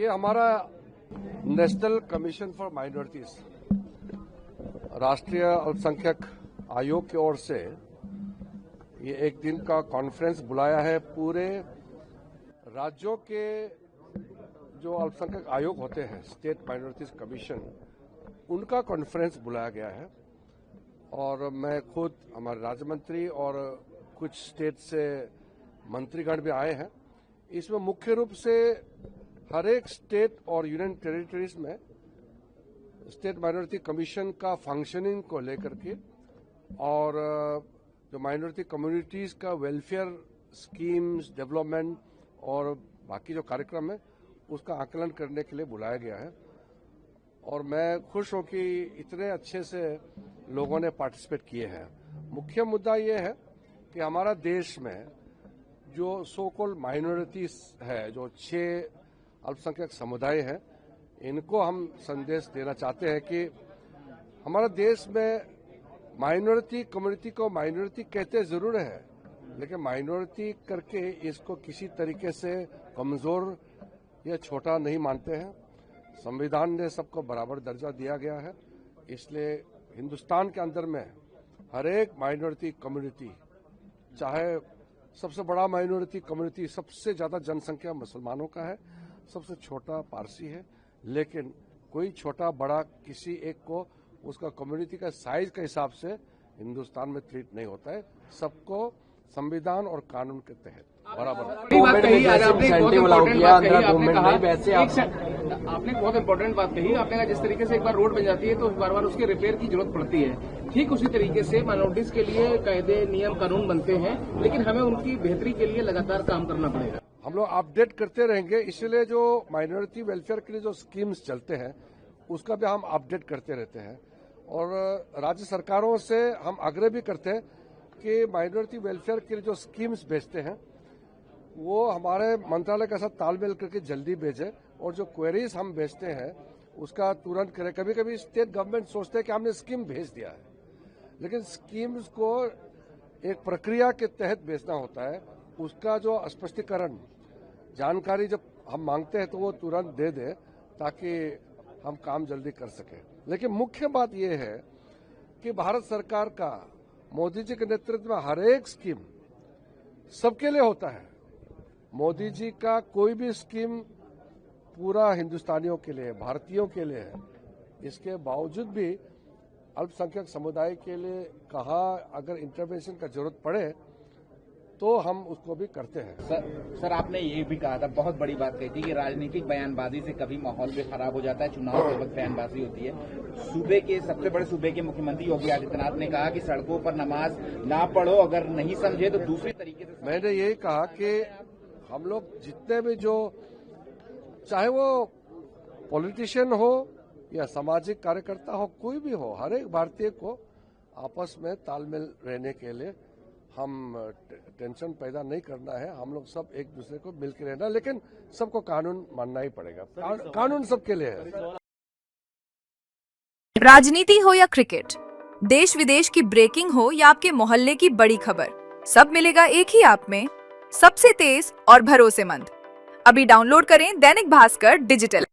ये हमारा national commission for minorities, राष्ट्रीय अल्पसंख्यक आयोग की ओर से ये एक दिन का कॉन्फ्रेंस बुलाया है। पूरे राज्यों के जो अल्पसंख्यक आयोग होते हैं, स्टेट माइनॉरिटीज कमीशन, उनका कॉन्फ्रेंस बुलाया गया है। और मैं खुद, हमारे राज्य मंत्री और कुछ स्टेट से मंत्रीगण भी आए हैं। इसमें मुख्य रूप से हर एक स्टेट और यूनियन टेरिटरीज में स्टेट माइनॉरिटी कमीशन का फंक्शनिंग को लेकर के और जो माइनॉरिटी कम्युनिटीज का वेलफेयर स्कीम्स, डेवलपमेंट और बाकी जो कार्यक्रम है उसका आकलन करने के लिए बुलाया गया है। और मैं खुश हूं कि इतने अच्छे से लोगों ने पार्टिसिपेट किए हैं। मुख्य मुद्दा ये है कि हमारा देश में जो सो कॉल्ड माइनॉरिटीज है, जो 6 अल्पसंख्यक समुदाय हैं, इनको हम संदेश देना चाहते हैं कि हमारा देश में माइनॉरिटी कम्युनिटी को माइनॉरिटी कहते जरूर है, लेकिन माइनॉरिटी करके इसको किसी तरीके से कमजोर या छोटा नहीं मानते हैं। संविधान ने सबको बराबर दर्जा दिया गया है, इसलिए हिंदुस्तान के अंदर में हर एक माइनॉरिटी कम्युनिटी, चाहे सबसे बड़ा माइनॉरिटी कम्युनिटी, सबसे ज्यादा जनसंख्या मुसलमानों का है, सबसे छोटा पारसी है, लेकिन कोई छोटा बड़ा किसी एक को उसका कम्युनिटी का साइज के हिसाब से हिंदुस्तान में ट्रीट नहीं होता है। सबको संविधान और कानून के तहत बराबर। आपने बहुत इंपॉर्टेंट बात कही। आपने कहा जिस तरीके से एक बार रोड बन जाती है तो बार बार उसके रिपेयर की जरूरत पड़ती है। ठीक उसी तरीके से माइनॉरिटीज के लिए कायदे, नियम, कानून बनते हैं, लेकिन हमें उनकी बेहतरी के लिए लगातार काम करना पड़ेगा। हम लोग अपडेट करते रहेंगे, इसलिए जो माइनॉरिटी वेलफेयर के लिए जो स्कीम्स चलते हैं उसका भी हम अपडेट करते रहते हैं। और राज्य सरकारों से हम आग्रह भी करते हैं कि माइनॉरिटी वेलफेयर के लिए जो स्कीम्स भेजते हैं वो हमारे मंत्रालय के साथ तालमेल करके जल्दी भेजें, और जो क्वेरीज हम भेजते हैं उसका तुरंत करें। कभी कभी स्टेट गवर्नमेंट सोचते हैं कि हमने स्कीम भेज दिया है, लेकिन स्कीम्स को एक प्रक्रिया के तहत भेजना होता है। उसका जो स्पष्टीकरण, जानकारी जब हम मांगते हैं तो वो तुरंत दे दे, ताकि हम काम जल्दी कर सकें। लेकिन मुख्य बात यह है कि भारत सरकार का, मोदी जी के नेतृत्व में हर एक स्कीम सबके लिए होता है। मोदी जी का कोई भी स्कीम पूरा हिंदुस्तानियों के लिए, भारतीयों के लिए है। इसके बावजूद भी अल्पसंख्यक समुदाय के लिए कहाँ अगर इंटरवेंशन का जरूरत पड़े तो हम उसको भी करते हैं। सर आपने ये भी कहा था, बहुत बड़ी बात कही थी कि राजनीतिक बयानबाजी से कभी माहौल भी खराब हो जाता है, चुनाव के वक्त बयानबाजी होती है। सूबे के सबसे बड़े सूबे के मुख्यमंत्री योगी आदित्यनाथ ने कहा कि सड़कों पर नमाज ना पढ़ो, अगर नहीं समझे तो दूसरे तरीके से। मैंने यही कहा कि हम लोग जितने भी, जो चाहे वो पॉलिटिशियन हो या सामाजिक कार्यकर्ता हो, कोई भी हो, हर एक भारतीय को आपस में तालमेल रहने के लिए हम टेंशन पैदा नहीं करना है। हम लोग सब एक दूसरे को मिलकर रहना, लेकिन सबको कानून मानना ही पड़ेगा। कानून सबके लिए है। राजनीति हो या क्रिकेट, देश विदेश की ब्रेकिंग हो या आपके मोहल्ले की बड़ी खबर, सब मिलेगा एक ही ऐप में, सबसे तेज और भरोसेमंद। अभी डाउनलोड करें दैनिक भास्कर डिजिटल।